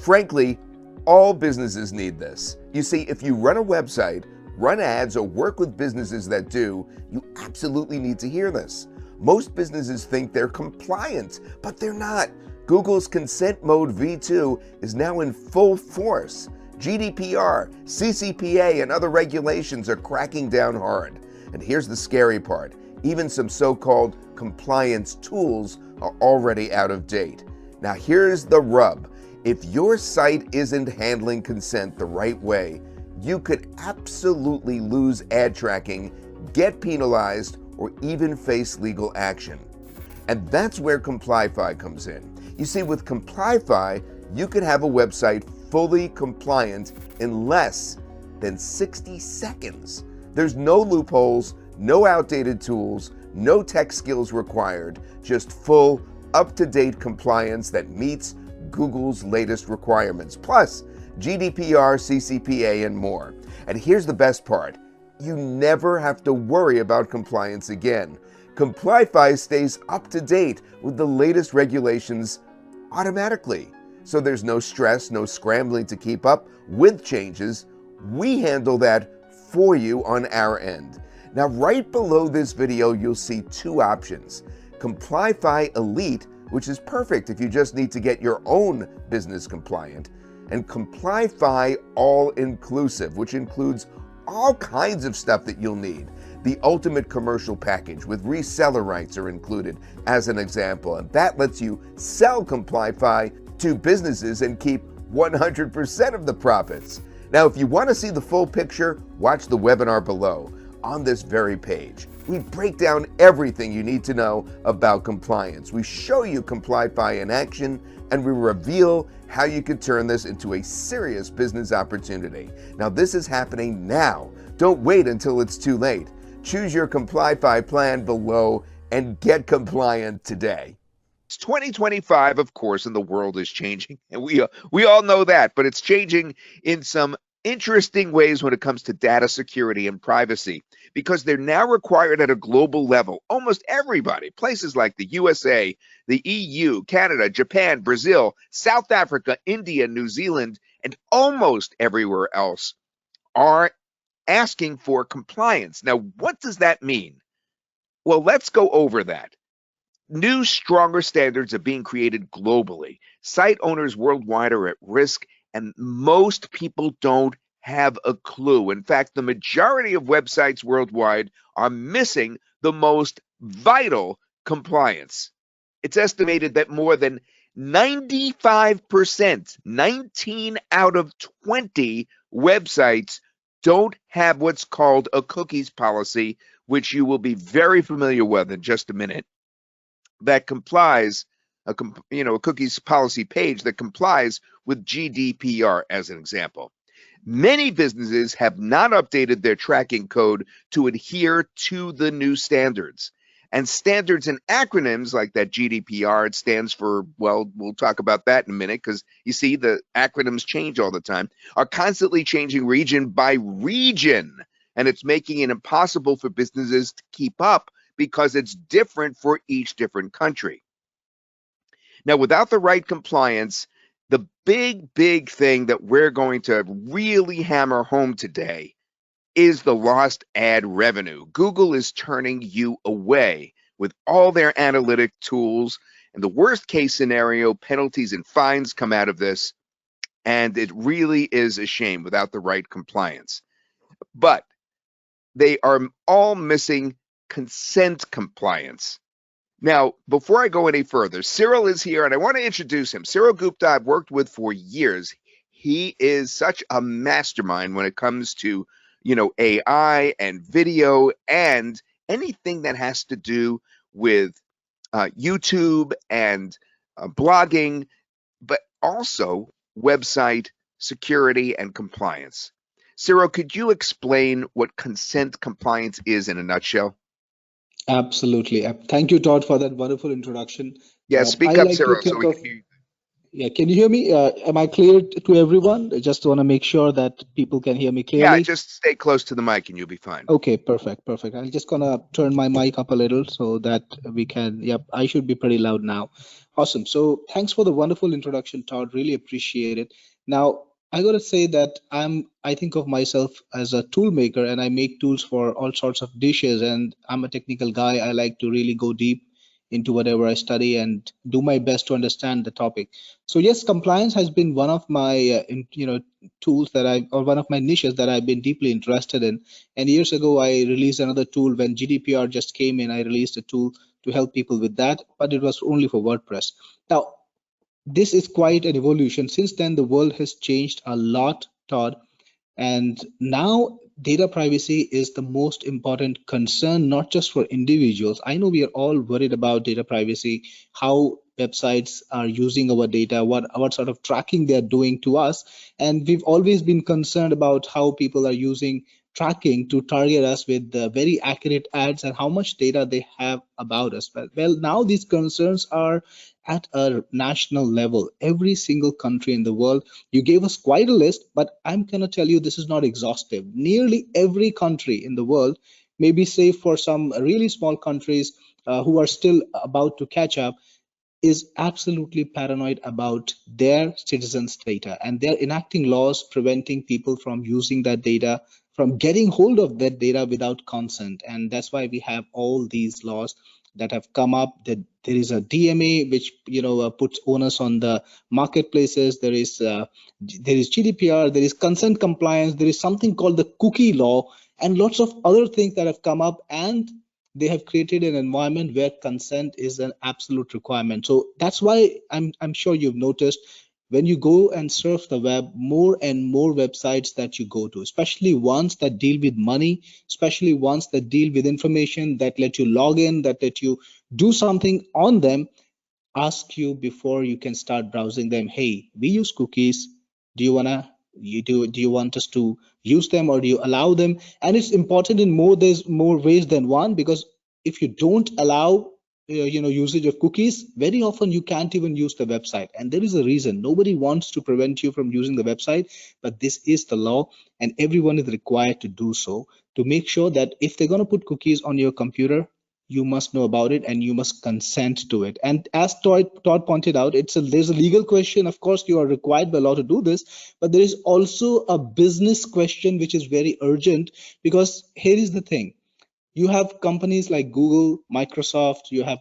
Frankly, all businesses need this. You see, if you run a website, run ads, or work with businesses that do, you absolutely need to hear this. Most businesses think they're compliant, but they're not. Google's consent mode V2 is now in full force. GDPR, CCPA, and other regulations are cracking down hard. And here's the scary part. Even some so-called compliance tools are already out of date. Now here's the rub. If your site isn't handling consent the right way, you could absolutely lose ad tracking, get penalized, or even face legal action. And that's where Complyfi comes in. You see, with Complyfi, you could have a website fully compliant in less than 60 seconds. There's no loopholes, no outdated tools, no tech skills required, just full, up-to-date compliance that meets Google's latest requirements, plus GDPR, CCPA, and more. And here's the best part. You never have to worry about compliance again. Complyfi stays up to date with the latest regulations automatically. So there's no stress, no scrambling to keep up with changes. We handle that for you on our end. Now, right below this video, you'll see two options. Complyfi Elite, which is perfect if you just need to get your own business compliant, and Complyfi All-Inclusive, which includes all kinds of stuff that you'll need. The ultimate commercial package with reseller rights are included as an example, and that lets you sell Complyfi to businesses and keep 100% of the profits. Now, if you want to see the full picture, watch the webinar below. On this very page, we break down everything you need to know about compliance. We show you Complyfi in action, and we reveal how you could turn this into a serious business opportunity. Now, this is happening now. Don't wait until it's too late. Choose your Complyfi plan below and get compliant today. It's 2025, of course, and the world is changing, and we all know that, but it's changing in some interesting ways when it comes to data security and privacy, because they're now required at a global level. Almost everybody, places like the USA, the EU, Canada, Japan, Brazil, South Africa, India, New Zealand, and almost everywhere else are asking for compliance. Now, what does that mean? Well, let's go over that. New, stronger standards are being created globally. Site owners worldwide are at risk, and most people don't have a clue. In fact, the majority of websites worldwide are missing the most vital compliance. It's estimated that more than 95%, 19 out of 20 websites don't have what's called a cookies policy, which you will be very familiar with in just a minute, that complies, a cookies policy page that complies with GDPR, as an example. Many businesses have not updated their tracking code to adhere to the new standards. And standards and acronyms like that GDPR, it stands for, well, we'll talk about that in a minute, because you see the acronyms change all the time, are constantly changing region by region. And it's making it impossible for businesses to keep up because it's different for each different country. Now, without the right compliance, the big thing that we're going to really hammer home today is the lost ad revenue. Google is turning you away with all their analytic tools, and the worst case scenario, penalties and fines come out of this, and it really is a shame without the right compliance. But they are all missing consent compliance. Now, before I go any further, Cyril is here, and I want to introduce him. Cyril Gupta, I've worked with for years. He is such a mastermind when it comes to, AI and video and anything that has to do with YouTube and blogging, but also website security and compliance. Cyril, could you explain what consent compliance is in a nutshell? Absolutely. Thank you, Todd, for that wonderful introduction. Yeah, speak up, Cyril, so we can hear you. Yeah, can you hear me? Am I clear to everyone? I just want to make sure that people can hear me clearly. Yeah, just stay close to the mic and you'll be fine. Okay, perfect. I'm just gonna turn my mic up a little so that we can, yep, I should be pretty loud now. Awesome. So thanks for the wonderful introduction, Todd. Really appreciate it. Now, I gotta say that I think of myself as a tool maker and I make tools for all sorts of dishes, and I'm a technical guy. I like to really go deep into whatever I study and do my best to understand the topic. So yes, compliance has been one of my tools that or one of my niches that I've been deeply interested in. And years ago, I released another tool when GDPR just came in. I released a tool to help people with that, but it was only for WordPress. Now, this is quite an evolution. Since then, the world has changed a lot, Todd. And now data privacy is the most important concern, not just for individuals. I know we are all worried about data privacy, how websites are using our data, what sort of tracking they're doing to us. And we've always been concerned about how people are using tracking to target us with very accurate ads and how much data they have about us. Well, now these concerns are at a national level. Every single country in the world, you gave us quite a list, but I'm going to tell you this is not exhaustive. Nearly every country in the world, maybe save for some really small countries who are still about to catch up, is absolutely paranoid about their citizens' data, and they're enacting laws preventing people from using that data, from getting hold of that data without consent. And that's why we have all these laws that have come up. That there is a DMA which puts onus on the marketplaces. There is GDPR. There is consent compliance. There is something called the cookie law, and lots of other things that have come up. And they have created an environment where consent is an absolute requirement. So that's why I'm sure you've noticed when you go and surf the web, more and more websites that you go to, especially ones that deal with money, especially ones that deal with information, that let you log in, that let you do something on them, ask you before you can start browsing them, hey, we use cookies. Do you wanna do you want us to use them, or do you allow them? And it's important in there's more ways than one, because if you don't allow usage of cookies, very often you can't even use the website. And there is a reason. Nobody wants to prevent you from using the website, but this is the law, and everyone is required to do so, to make sure that if they're going to put cookies on your computer, you must know about it and you must consent to it. And as Todd pointed out, there's a legal question. Of course, you are required by law to do this, but there is also a business question which is very urgent, because here is the thing. You have companies like Google, Microsoft, you have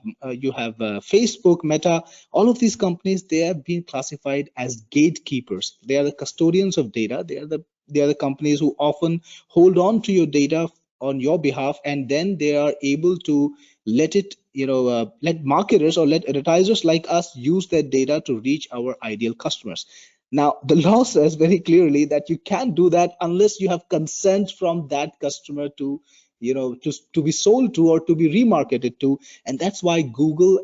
Facebook, Meta. All of these companies, they have been classified as gatekeepers. They are the custodians of data. They are the companies who often hold on to your data on your behalf, and then they are able to let marketers or let advertisers like us use that data to reach our ideal customers. Now, the law says very clearly that you can't do that unless you have consent from that customer to be sold to or to be remarketed to. And that's why Google,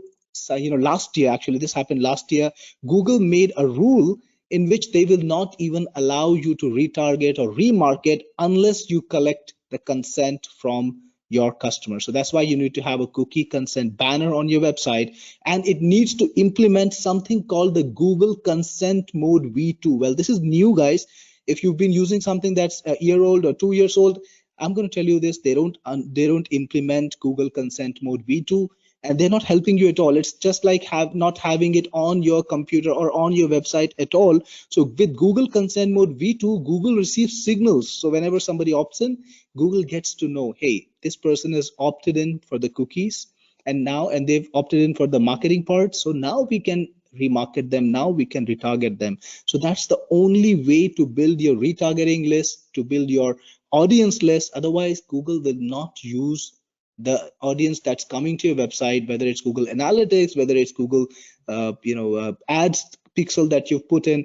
last year, actually this happened last year, Google made a rule in which they will not even allow you to retarget or remarket unless you collect the consent from your customer. So that's why you need to have a cookie consent banner on your website, and it needs to implement something called the Google Consent Mode V2. Well, this is new, guys. If you've been using something that's a year old or 2 years old, I'm going to tell you this: they don't implement Google Consent Mode V2, and they're not helping you at all. It's just like not having it on your computer or on your website at all. So with Google Consent Mode V2, Google receives signals. So whenever somebody opts in, Google gets to know, hey, this person has opted in for the cookies, and they've opted in for the marketing part. So now we can remarket them. Now we can retarget them. So that's the only way to build your retargeting list, to build your audience list. Otherwise, Google will not use the audience that's coming to your website, whether it's Google Analytics, whether it's Google ads pixel that you've put in.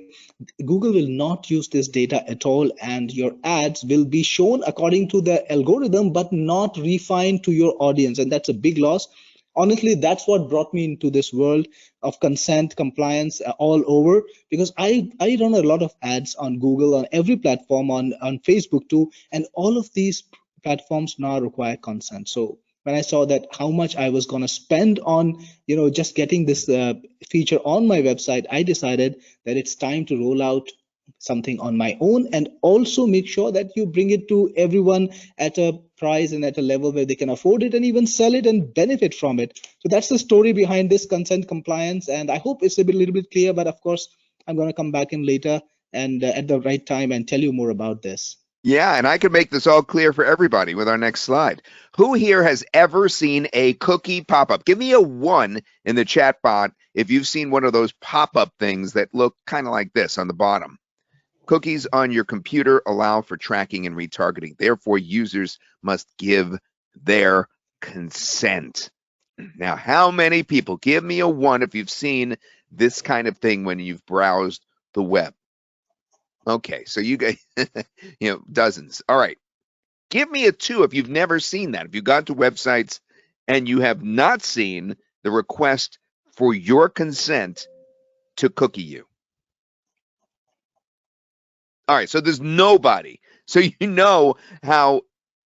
Google will not use this data at all, and your ads will be shown according to the algorithm but not refined to your audience, and that's a big loss. Honestly, that's what brought me into this world of consent compliance all over, because I run a lot of ads on Google, on every platform, on Facebook too, and all of these platforms now require consent. So when I saw that how much I was going to spend on just getting this feature on my website, I decided that it's time to roll out something on my own, and also make sure that you bring it to everyone at a price and at a level where they can afford it and even sell it and benefit from it. So that's the story behind this consent compliance. And I hope it's a little bit clear, but of course, I'm going to come back in later and at the right time and tell you more about this. Yeah, and I can make this all clear for everybody with our next slide. Who here has ever seen a cookie pop-up? Give me a 1 in the chat bot if you've seen one of those pop-up things that look kind of like this on the bottom. Cookies on your computer allow for tracking and retargeting. Therefore, users must give their consent. Now, how many people? Give me a 1 if you've seen this kind of thing when you've browsed the web. Okay, so you guys, dozens. All right. Give me a 2 if you've never seen that. If you got to websites and you have not seen the request for your consent to cookie you. All right, so there's nobody. So you know how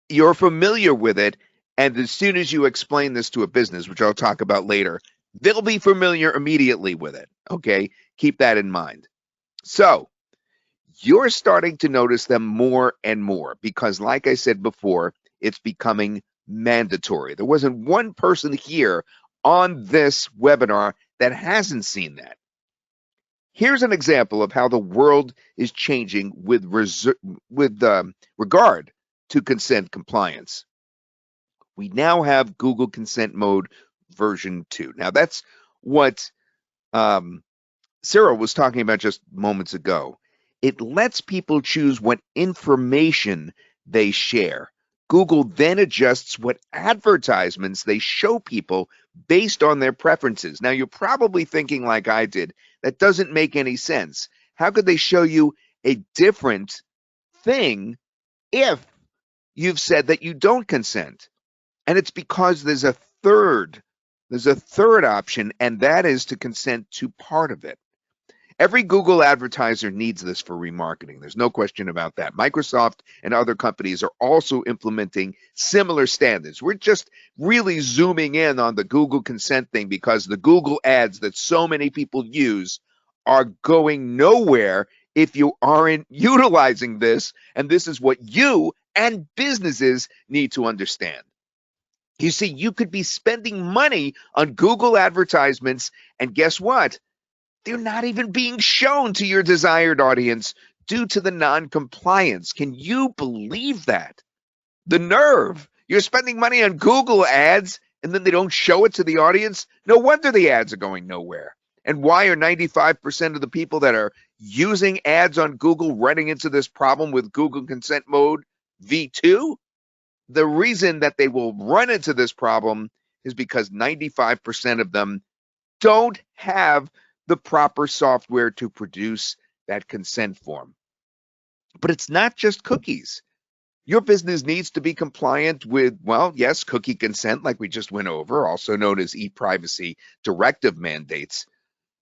you're familiar with it, and as soon as you explain this to a business, which I'll talk about later, they'll be familiar immediately with it, okay? Keep that in mind. So you're starting to notice them more and more because, like I said before, it's becoming mandatory. There wasn't one person here on this webinar that hasn't seen that. Here's an example of how the world is changing with regard to consent compliance. We now have Google Consent Mode version 2. Now, that's what Cyril was talking about just moments ago. It lets people choose what information they share. Google then adjusts what advertisements they show people based on their preferences. Now, you're probably thinking like I did, that doesn't make any sense. How could they show you a different thing if you've said that you don't consent? And it's because there's a third option, and that is to consent to part of it. Every Google advertiser needs this for remarketing. There's no question about that. Microsoft and other companies are also implementing similar standards. We're just really zooming in on the Google consent thing because the Google ads that so many people use are going nowhere if you aren't utilizing this. And this is what you and businesses need to understand. You see, you could be spending money on Google advertisements, and guess what? They're not even being shown to your desired audience due to the non-compliance. Can you believe that? The nerve. You're spending money on Google ads and then they don't show it to the audience. No wonder the ads are going nowhere. And why are 95% of the people that are using ads on Google running into this problem with Google Consent Mode V2? The reason that they will run into this problem is because 95% of them don't have the proper software to produce that consent form. But it's not just cookies. Your business needs to be compliant with, well, yes, cookie consent, like we just went over, also known as e-privacy directive mandates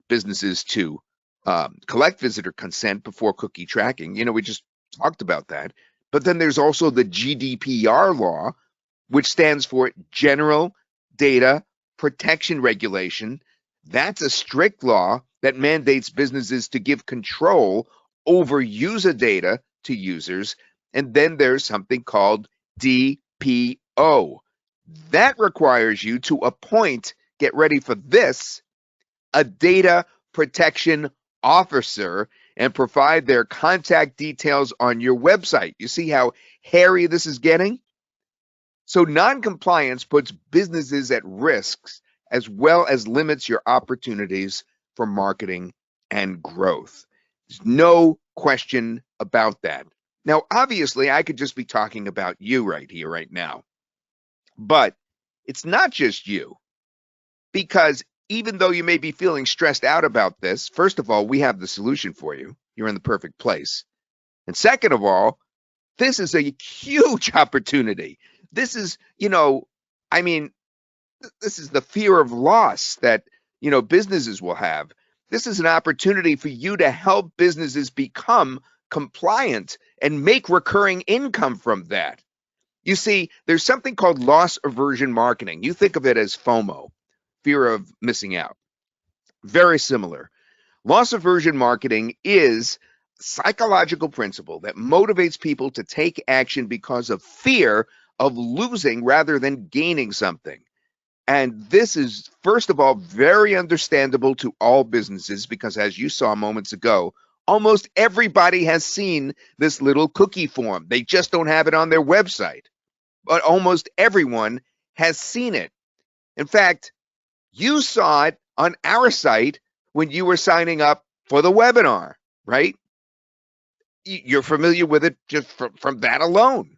businesses to collect visitor consent before cookie tracking. We just talked about that. But then there's also the GDPR law, which stands for General Data Protection Regulation. That's a strict law that mandates businesses to give control over user data to users. And then there's something called DPO. That requires you to appoint, get ready for this, a data protection officer and provide their contact details on your website. You see how hairy this is getting? So non-compliance puts businesses at risks as well as limits your opportunities for marketing and growth. There's no question about that. Now, obviously, I could just be talking about you right here, right now. But it's not just you, because even though you may be feeling stressed out about this, first of all, we have the solution for you. You're in the perfect place. And second of all, this is a huge opportunity. This is, this is the fear of loss that, businesses will have. This is an opportunity for you to help businesses become compliant and make recurring income from that. You see, there's something called loss aversion marketing. You think of it as FOMO, fear of missing out. Very similar. Loss aversion marketing is a psychological principle that motivates people to take action because of fear of losing rather than gaining something. And this is, first of all, very understandable to all businesses because, as you saw moments ago, almost everybody has seen this little cookie form. They just don't have it on their website, but almost everyone has seen it. In fact, you saw it on our site when you were signing up for the webinar, right? You're familiar with it just from that alone.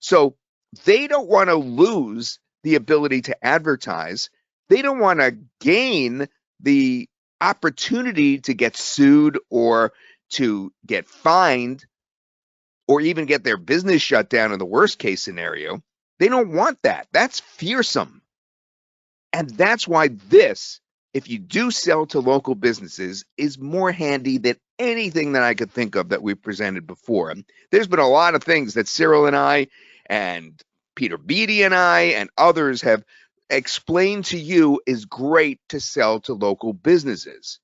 So they don't want to lose the ability to advertise. They don't want to gain the opportunity to get sued or to get fined or even get their business shut down in the worst case scenario. They don't want that. That's fearsome. And that's why this, if you do sell to local businesses, is more handy than anything that I could think of that we've presented before. There's been a lot of things that Cyril and I and Peter Beattie and I and others have explained to you is great to sell to local businesses.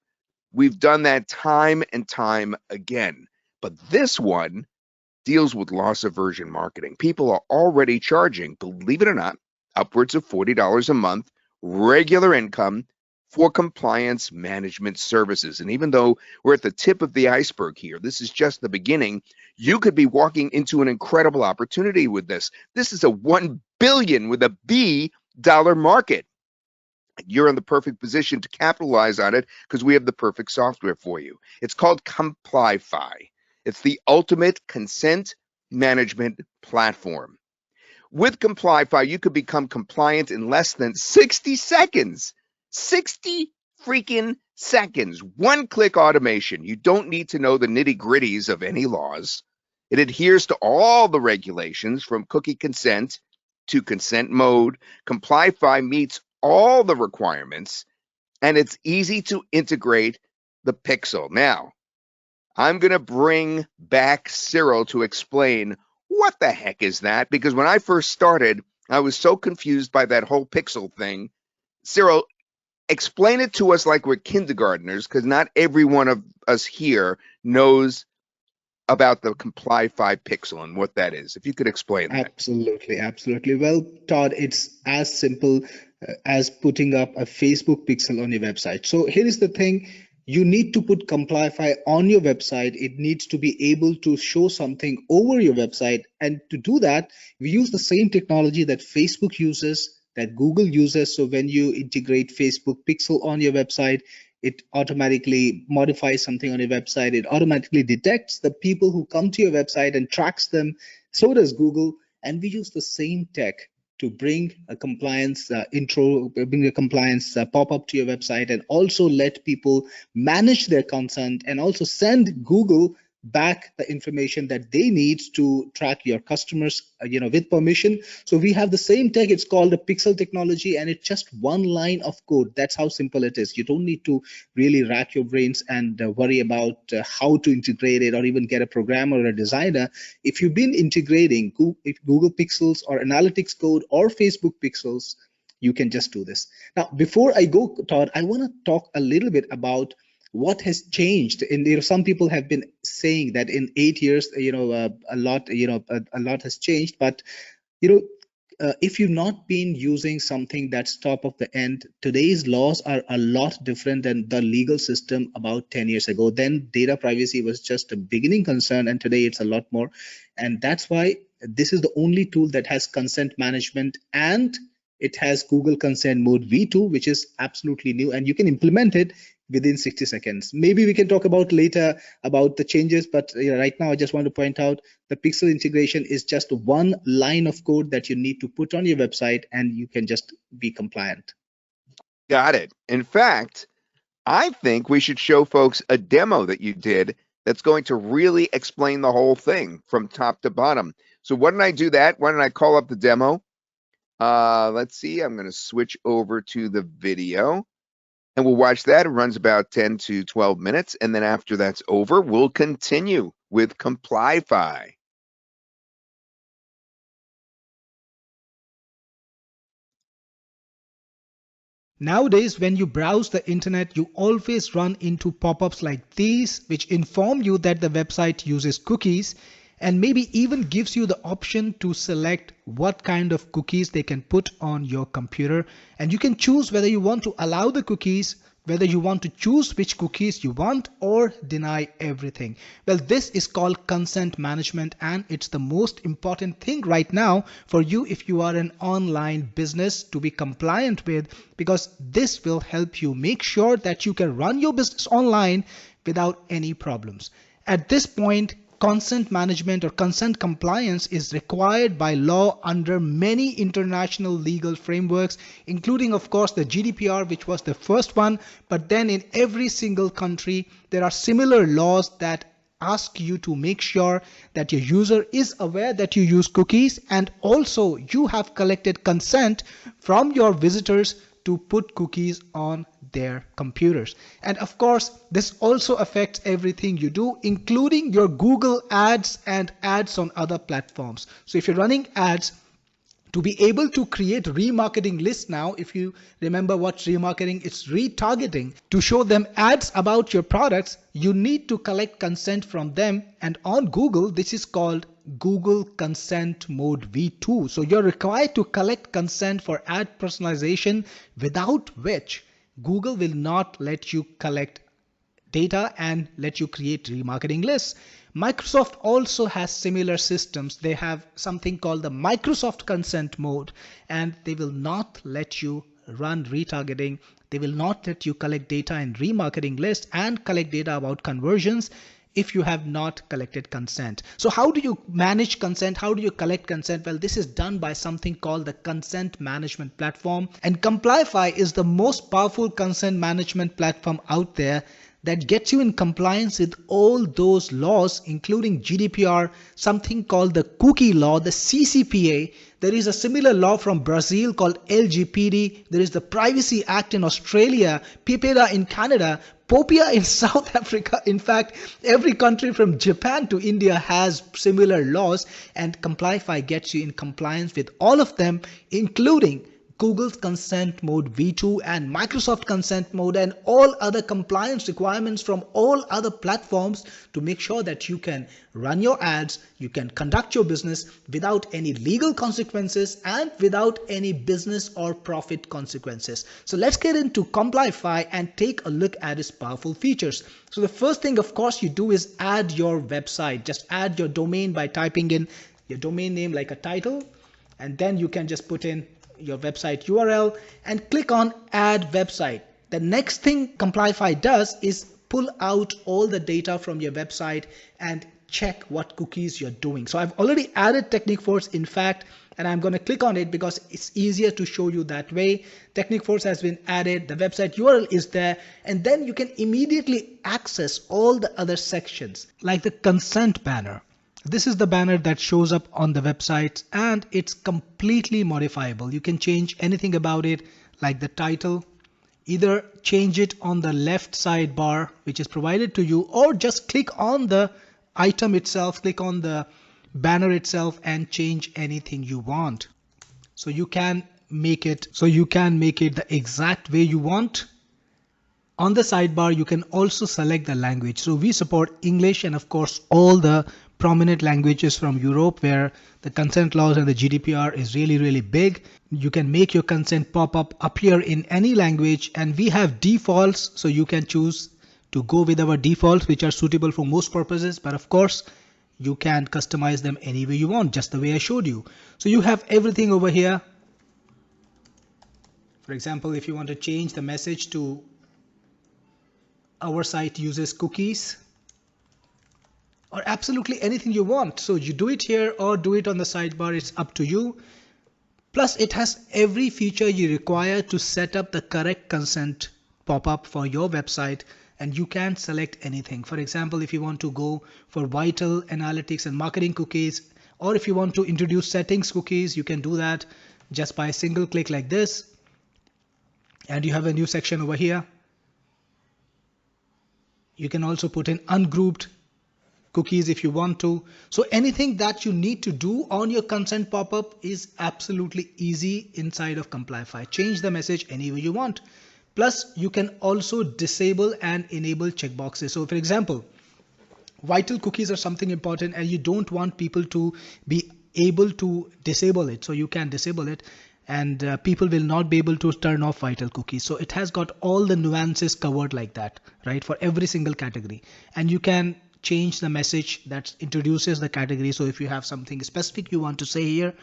We've done that time and time again. But this one deals with loss aversion marketing. People are already charging, believe it or not, upwards of $40 a month, regular income for compliance management services. And even though we're at the tip of the iceberg here, this is just the beginning. You could be walking into an incredible opportunity with this. This is a $1 billion with a B dollar market. You're in the perfect position to capitalize on it because we have the perfect software for you. It's called Complyfi. It's the ultimate consent management platform. With Complyfi, you could become compliant in less than 60 seconds. 60 freaking seconds. One-click automation. You don't need to know the nitty-gritties of any laws. It adheres to all the regulations from cookie consent to consent mode. Complyfi meets all the requirements, and it's easy to integrate the pixel. Now, I'm going to bring back Cyril to explain what the heck is that, because when I first started, I was so confused by that whole pixel thing. Cyril, explain it to us like we're kindergartners, because not every one of us here knows about the Complyfi pixel and what that is. If you could explain that. Absolutely, absolutely. Well, Todd, it's as simple as putting up a Facebook pixel on your website. So here is the thing. You need to put Complyfi on your website. It needs to be able to show something over your website. And to do that, we use the same technology that Facebook uses, that Google uses. So when you integrate Facebook pixel on your website, it automatically modifies something on your website. It automatically detects the people who come to your website and tracks them. So does Google. And we use the same tech to bring a compliance bring a compliance pop-up to your website, and also let people manage their consent, and also send Google back the information that they need to track your customers, with permission. So we have the same tech. It's called a pixel technology, and it's just one line of code. That's how simple it is. You don't need to really rack your brains and worry about how to integrate it, or even get a programmer or a designer. If you've been integrating Google Pixels or Analytics code or Facebook Pixels, you can just do this. Now, before I go, Todd, I want to talk a little bit about what has changed. And some people have been saying that in 8 years, a lot has changed. But if you've not been using something that's top of the end, today's laws are a lot different than the legal system about 10 years ago. Then data privacy was just a beginning concern, and today it's a lot more. And that's why this is the only tool that has consent management, and it has Google Consent Mode V2, which is absolutely new, and you can implement it within 60 seconds. Maybe we can talk about later about the changes, but right now I just want to point out the pixel integration is just one line of code that you need to put on your website, and you can just be compliant. Got it. In fact, I think we should show folks a demo that you did that's going to really explain the whole thing from top to bottom. So why don't I do that? Why don't I call up the demo? Let's see. I'm going to switch over to the video. And we'll watch that. It runs about 10 to 12 minutes. And then after that's over, we'll continue with Complyfi. Nowadays, when you browse the internet, you always run into pop-ups like these, which inform you that the website uses cookies. and maybe even gives you the option to select what kind of cookies they can put on your computer. And you can choose whether you want to allow the cookies, whether you want to choose which cookies you want, or deny everything. Well, this is called consent management, and it's the most important thing right now for you if you are an online business to be compliant with, because this will help you make sure that you can run your business online without any problems. At this point, consent management or consent compliance is required by law under many international legal frameworks, including, of course, the GDPR, which was the first one. But then in every single country, there are similar laws that ask you to make sure that your user is aware that you use cookies, and also you have collected consent from your visitors to put cookies on their computers. And of course, this also affects everything you do, including your Google ads and ads on other platforms. So if you're running ads, to be able to create remarketing lists now, if you remember what remarketing is, retargeting, to show them ads about your products, you need to collect consent from them. And on Google, this is called Google Consent Mode V2. So you're required to collect consent for ad personalization, without which Google will not let you collect data and let you create remarketing lists. Microsoft also has similar systems. They have something called the Microsoft Consent Mode, and they will not let you run retargeting. They will not let you collect data in remarketing lists and collect data about conversions if you have not collected consent. So how do you manage consent? How do you collect consent? Well, this is done by something called the consent management platform. And Complyfi is the most powerful consent management platform out there that gets you in compliance with all those laws, including GDPR, something called the cookie law, the CCPA. There is a similar law from Brazil called LGPD. There is the Privacy Act in Australia, PIPEDA in Canada, POPIA in South Africa. In fact, every country from Japan to India has similar laws, and Complyfi gets you in compliance with all of them, including Google's Consent Mode V2 and Microsoft Consent Mode and all other compliance requirements from all other platforms, to make sure that you can run your ads, you can conduct your business without any legal consequences and without any business or profit consequences. So let's get into Complyfi and take a look at its powerful features. So the first thing, of course, you do is add your website. Just add your domain by typing in your domain name like a title, and then you can just put in your website URL and click on add website. The next thing Complyfi does is pull out all the data from your website and check what cookies you're doing. So I've already added Technique Force, in fact, and I'm going to click on it because it's easier to show you that way. Technique Force has been added, the website URL is there, and then you can immediately access all the other sections like the consent banner. This is the banner that shows up on the website, and it's completely modifiable. You can change anything about it, like the title. Either change it on the left sidebar, which is provided to you, or just click on the item itself, click on the banner itself and change anything you want. So you can make it the exact way you want. On the sidebar, you can also select the language. So we support English and of course all the prominent languages from Europe, where the consent laws and the GDPR is really big. You can make your consent pop-up appear in any language, and we have defaults, so you can choose to go with our defaults, which are suitable for most purposes, but of course you can customize them any way you want, just the way I showed you. So you have everything over here. For example, if you want to change the message to our site uses cookies, or absolutely anything you want. So you do it here or do it on the sidebar, it's up to you. Plus it has every feature you require to set up the correct consent pop-up for your website, and you can select anything. For example, if you want to go for vital analytics and marketing cookies, or if you want to introduce settings cookies, you can do that just by a single click like this. And you have a new section over here. You can also put in ungrouped cookies if you want to. So anything that you need to do on your consent pop-up is absolutely easy inside of Complyfi. Change the message any way you want. Plus you can also disable and enable checkboxes. So for example, vital cookies are something important, and you don't want people to be able to disable it. So you can disable it, and people will not be able to turn off vital cookies. So it has got all the nuances covered like that, right, for every single category. And you can change the message that introduces the category. So if you have something specific you want to say here,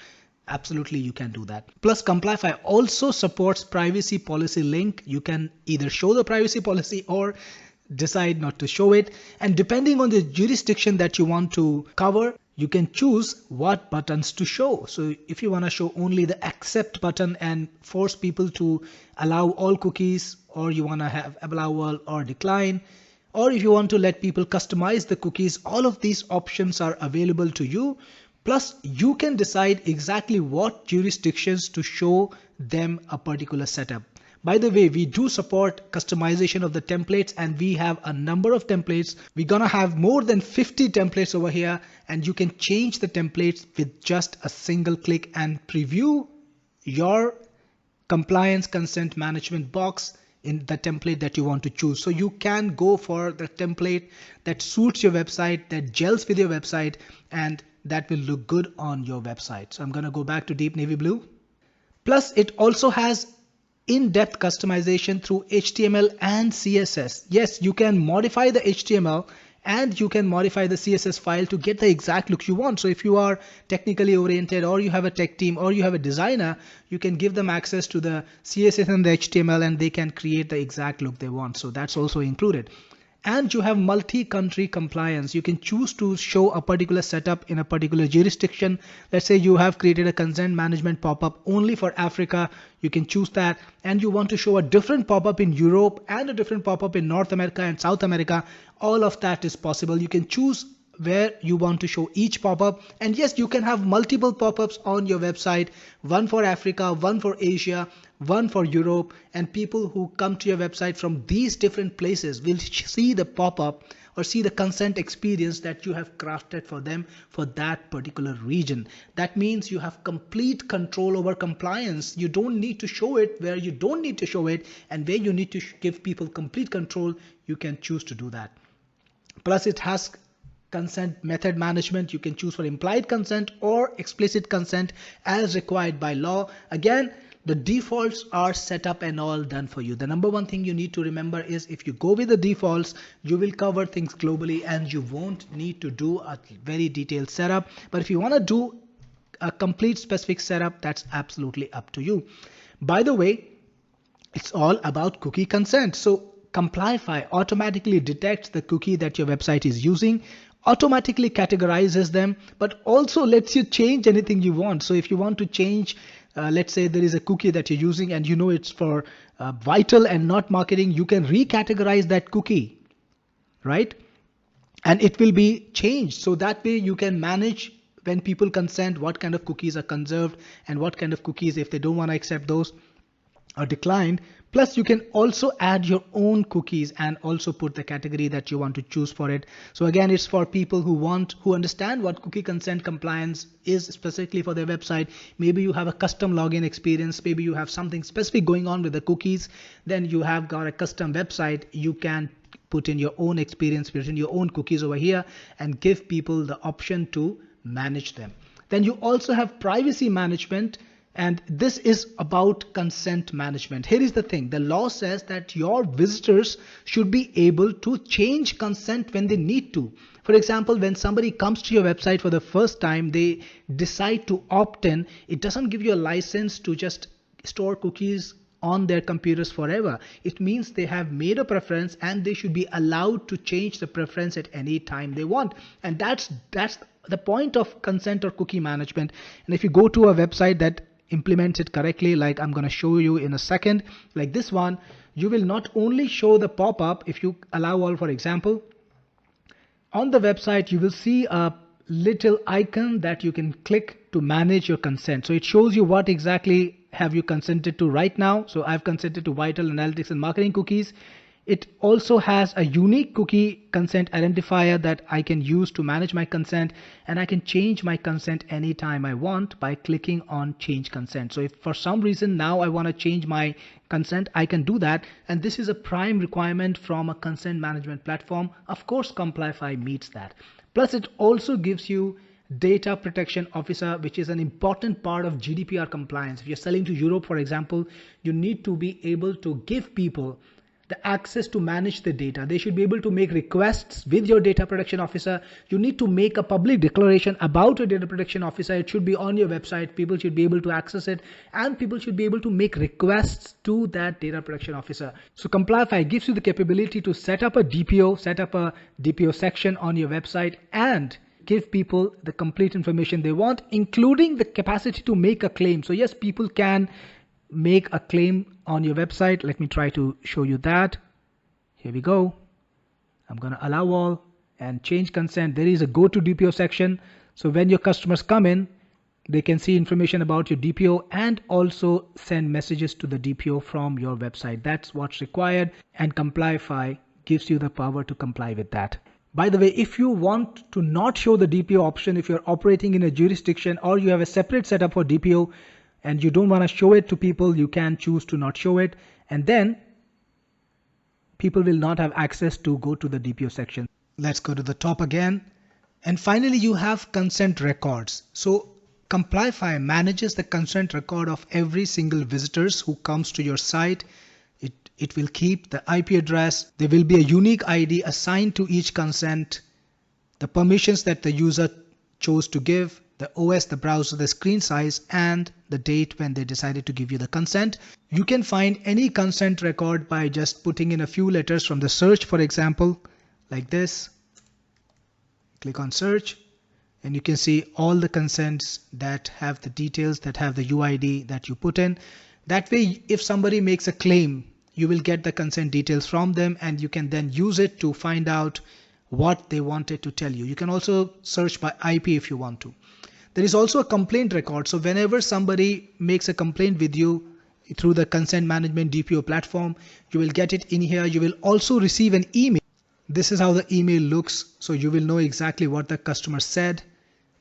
absolutely you can do that. Plus, Complyfi also supports privacy policy link. You can either show the privacy policy or decide not to show it, and depending on the jurisdiction that you want to cover, you can choose what buttons to show. So if you want to show only the accept button and force people to allow all cookies, or you want to have allow all or decline, or if you want to let people customize the cookies, all of these options are available to you. Plus, you can decide exactly what jurisdictions to show them a particular setup. By the way, we do support customization of the templates, and we have a number of templates. We're gonna have more than 50 templates over here, and you can change the templates with just a single click and preview your compliance consent management box in the template that you want to choose. So you can go for the template that suits your website, that gels with your website, and that will look good on your website. So I'm gonna go back to deep navy blue. Plus, it also has in-depth customization through HTML and CSS. Yes, you can modify the HTML and you can modify the CSS file to get the exact look you want. So if you are technically oriented, or you have a tech team, or you have a designer, you can give them access to the CSS and the HTML, and they can create the exact look they want. So that's also included. And you have multi-country compliance. You can choose to show a particular setup in a particular jurisdiction. Let's say you have created a consent management pop-up only for Africa. You can choose that. And you want to show a different pop-up in Europe and a different pop-up in North America and South America. All of that is possible. You can choose where you want to show each pop-up. And yes, you can have multiple pop-ups on your website, one for Africa, one for Asia, one for Europe, and people who come to your website from these different places will see the pop-up or see the consent experience that you have crafted for them for that particular region. That means you have complete control over compliance. You don't need to show it where you don't need to show it, and where you need to give people complete control, you can choose to do that. Plus, it has consent method management. You can choose for implied consent or explicit consent as required by law. Again, the defaults are set up and all done for you. The number one thing you need to remember is, if you go with the defaults, you will cover things globally and you won't need to do a very detailed setup. But if you want to do a complete specific setup, that's absolutely up to you. By the way, it's all about cookie consent. So Complyfi automatically detects the cookie that your website is using, automatically categorizes them, but also lets you change anything you want. So if you want to change, let's say there is a cookie that you're using and you know it's for vital and not marketing, you can recategorize that cookie, right? And it will be changed. So that way you can manage, when people consent, what kind of cookies are conserved and what kind of cookies, if they don't want to accept those, are declined. Plus, you can also add your own cookies and also put the category that you want to choose for it. So again, it's for people who understand what cookie consent compliance is specifically for their website. Maybe you have a custom login experience. Maybe you have something specific going on with the cookies. Then you have got a custom website. You can put in your own experience, put in your own cookies over here, and give people the option to manage them. Then you also have privacy management. And this is about consent management. Here is the thing. The law says that your visitors should be able to change consent when they need to. For example, when somebody comes to your website for the first time, they decide to opt in. It doesn't give you a license to just store cookies on their computers forever. It means they have made a preference and they should be allowed to change the preference at any time they want. And that's the point of consent or cookie management. And if you go to a website that implements it correctly, like I'm going to show you in a second, like this one, you will not only show the pop-up. If you allow all, for example, on the website, you will see a little icon that you can click to manage your consent. So it shows you what exactly have you consented to right now. So I've consented to vital, analytics, and marketing cookies. It also has a unique cookie consent identifier that I can use to manage my consent, and I can change my consent anytime I want by clicking on change consent. So if for some reason now I want to change my consent, I can do that. And this is a prime requirement from a consent management platform. Of course, Complyfi meets that. Plus, it also gives you data protection officer, which is an important part of GDPR compliance. If you're selling to Europe, for example, you need to be able to give people the access to manage the data. They should be able to make requests with your data protection officer. You need to make a public declaration about a data protection officer. It should be on your website. People should be able to access it, and people should be able to make requests to that data protection officer. So Complyfi gives you the capability to set up a DPO section on your website and give people the complete information they want, including the capacity to make a claim. So yes, people can make a claim on your website. Let me try to show you that. Here we go. I'm going to allow all and change consent. There is a go to DPO section. So when your customers come in, they can see information about your DPO and also send messages to the DPO from your website. That's what's required, and Complyfi gives you the power to comply with that. By the way, if you want to not show the DPO option, if you're operating in a jurisdiction or you have a separate setup for DPO and you don't want to show it to people, you can choose to not show it, and then people will not have access to go to the DPO section. Let's go to the top again. And finally, you have consent records. So Complyfi manages the consent record of every single visitors who comes to your site. It will keep the IP address. There will be a unique ID assigned to each consent, the permissions that the user chose to give, the OS, the browser, the screen size, and the date when they decided to give you the consent. You can find any consent record by just putting in a few letters from the search, for example, like this. Click on search, and you can see all the consents that have the details, that have the UID that you put in. That way, if somebody makes a claim, you will get the consent details from them, and you can then use it to find out what they wanted to tell you. You can also search by IP if you want to. There is also a complaint record. So whenever somebody makes a complaint with you through the consent management DPO platform, you will get it in here. You will also receive an email. This is how the email looks. So you will know exactly what the customer said.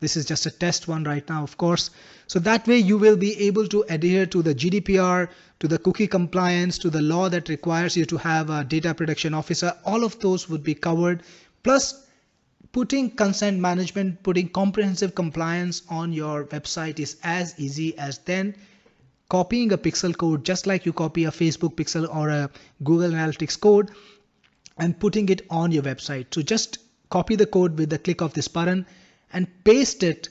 This is just a test one right now, of course. So that way you will be able to adhere to the GDPR, to the cookie compliance, to the law that requires you to have a data protection officer. All of those would be covered. Plus, putting consent management, putting comprehensive compliance on your website is as easy as then copying a pixel code, just like you copy a Facebook pixel or a Google Analytics code, and putting it on your website. So just copy the code with the click of this button and paste it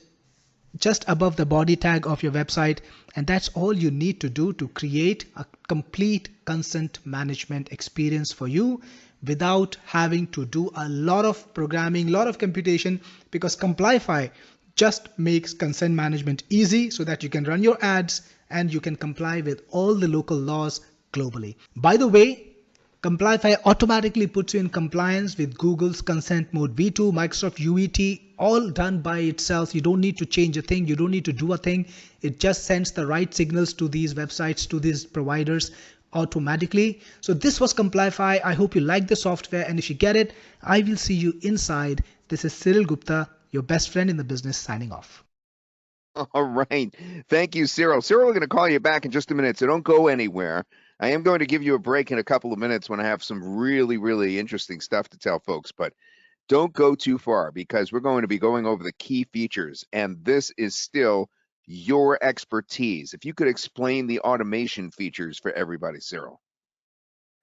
just above the body tag of your website, and that's all you need to do to create a complete consent management experience for you without having to do a lot of programming, a lot of computation, because Complyfi just makes consent management easy so that you can run your ads and you can comply with all the local laws globally. By the way, Complyfi automatically puts you in compliance with Google's Consent Mode V2, Microsoft UET, all done by itself. You don't need to change a thing. You don't need to do a thing. It just sends the right signals to these websites, to these providers automatically. So this was Complyfi. I hope you like the software, and if you get it, I will see you inside. This is Cyril Gupta, your best friend in the business, signing off. All right. Thank you, Cyril. Cyril, we're going to call you back in just a minute, so don't go anywhere. I am going to give you a break in a couple of minutes when I have some really, really interesting stuff to tell folks, but don't go too far because we're going to be going over the key features, and this is still your expertise. If you could explain the automation features for everybody, Cyril.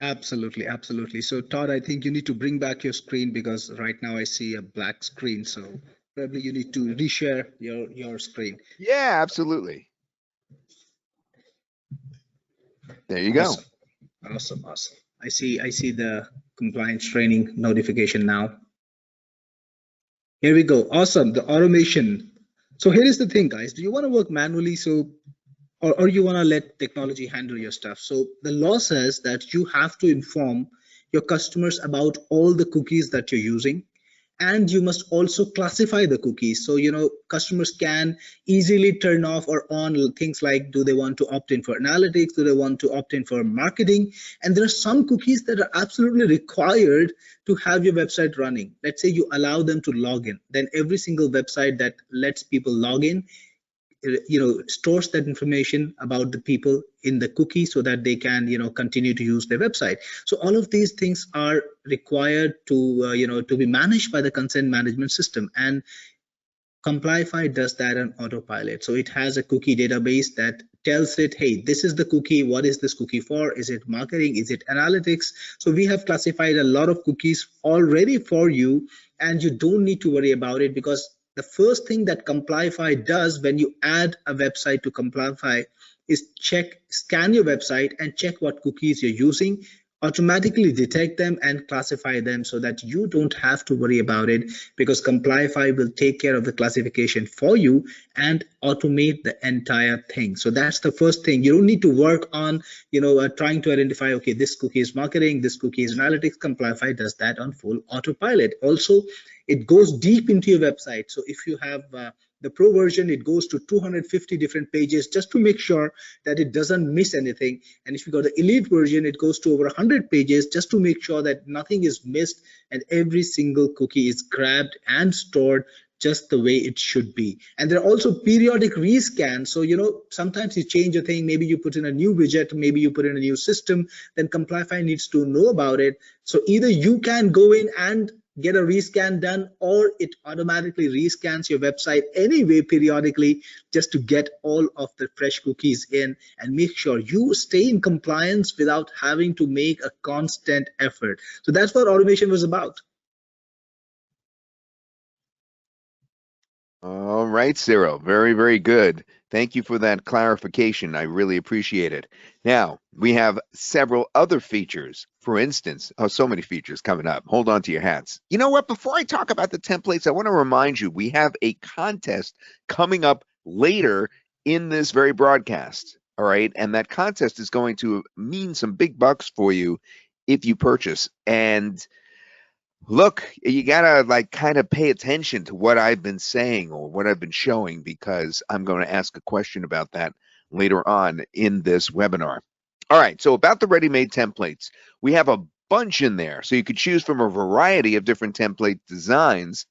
Absolutely, absolutely. So Todd, I think you need to bring back your screen because right now I see a black screen. So probably you need to reshare your screen. Yeah, absolutely. There you go. Awesome. I see the compliance training notification now. Here we go. Awesome. The automation. So here is the thing, guys. Do you want to work manually? Or you want to let technology handle your stuff? So the law says that you have to inform your customers about all the cookies that you're using, And you must also classify the cookies. So, customers can easily turn off or on things like, do they want to opt in for analytics? Do they want to opt in for marketing? And there are some cookies that are absolutely required to have your website running. Let's say you allow them to log in, then every single website that lets people log in, stores that information about the people in the cookie so that they can continue to use their website. So all of these things are required to to be managed by the consent management system, and Complyfi does that on autopilot. So it has a cookie database that tells it, hey, this is the cookie. What is this cookie for? Is it marketing? Is it analytics? So we have classified a lot of cookies already for you, and you don't need to worry about it, because the first thing that Complyfi does when you add a website to Complyfi is scan your website and check what cookies you're using, automatically detect them and classify them so that you don't have to worry about it, because Complyfi will take care of the classification for you and automate the entire thing. So that's the first thing. You don't need to work on trying to identify, okay, this cookie is marketing, this cookie is analytics. Complyfi does that on full autopilot. Also, it goes deep into your website. So if you have the pro version, it goes to 250 different pages just to make sure that it doesn't miss anything. And if you got the elite version, it goes to over 100 pages just to make sure that nothing is missed and every single cookie is grabbed and stored just the way it should be. And there are also periodic rescans. So, sometimes you change a thing, maybe you put in a new widget, maybe you put in a new system, then Complyfi needs to know about it. So either you can go in and get a rescan done, or it automatically rescans your website anyway periodically, just to get all of the fresh cookies in and make sure you stay in compliance without having to make a constant effort. So that's what automation was about. All right, Cyril. Very, very good. Thank you for that clarification. I really appreciate it. Now, we have several other features. For instance, so many features coming up. Hold on to your hats. You know what? Before I talk about the templates, I want to remind you we have a contest coming up later in this very broadcast. All right. And that contest is going to mean some big bucks for you if you purchase. And look, you gotta kind of pay attention to what I've been saying or what I've been showing, because I'm going to ask a question about that later on in this webinar. All right, so about the ready-made templates, we have a bunch in there. So you could choose from a variety of different template designs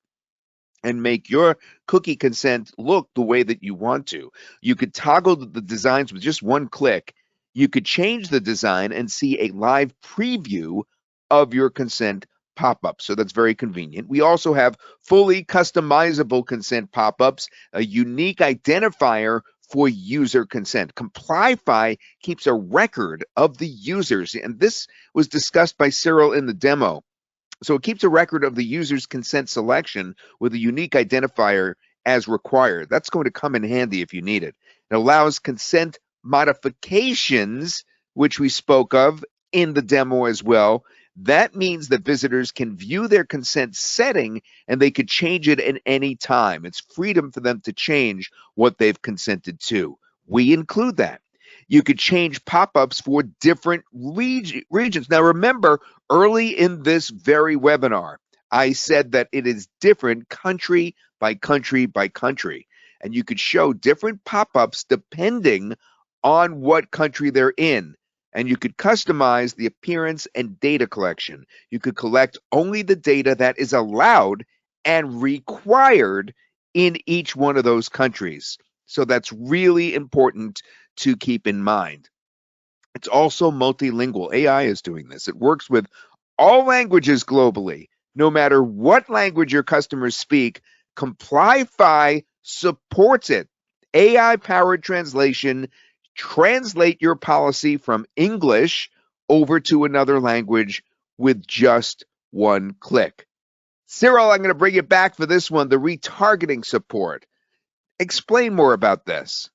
and make your cookie consent look the way that you want to. You could toggle the designs with just one click. You could change the design and see a live preview of your consent pop-up. So that's very convenient. We also have fully customizable consent pop-ups, a unique identifier for user consent. Complyfi keeps a record of the users, and this was discussed by Cyril in the demo. So it keeps a record of the user's consent selection with a unique identifier as required. That's going to come in handy if you need it. It allows consent modifications, which we spoke of in the demo as well. That means that visitors can view their consent setting and they could change it at any time. It's freedom for them to change what they've consented to. We include that. You could change pop-ups for different regions. Now remember, early in this very webinar, I said that it is different country by country by country. And you could show different pop-ups depending on what country they're in. And you could customize the appearance and data collection. You could collect only the data that is allowed and required in each one of those countries. So that's really important to keep in mind. It's also multilingual. AI is doing this. It works with all languages globally. No matter what language your customers speak, Complyfi supports it. AI-powered translation. Translate your policy from English over to another language with just one click. Cyril, I'm going to bring you back for this one, the retargeting support. Explain more about this.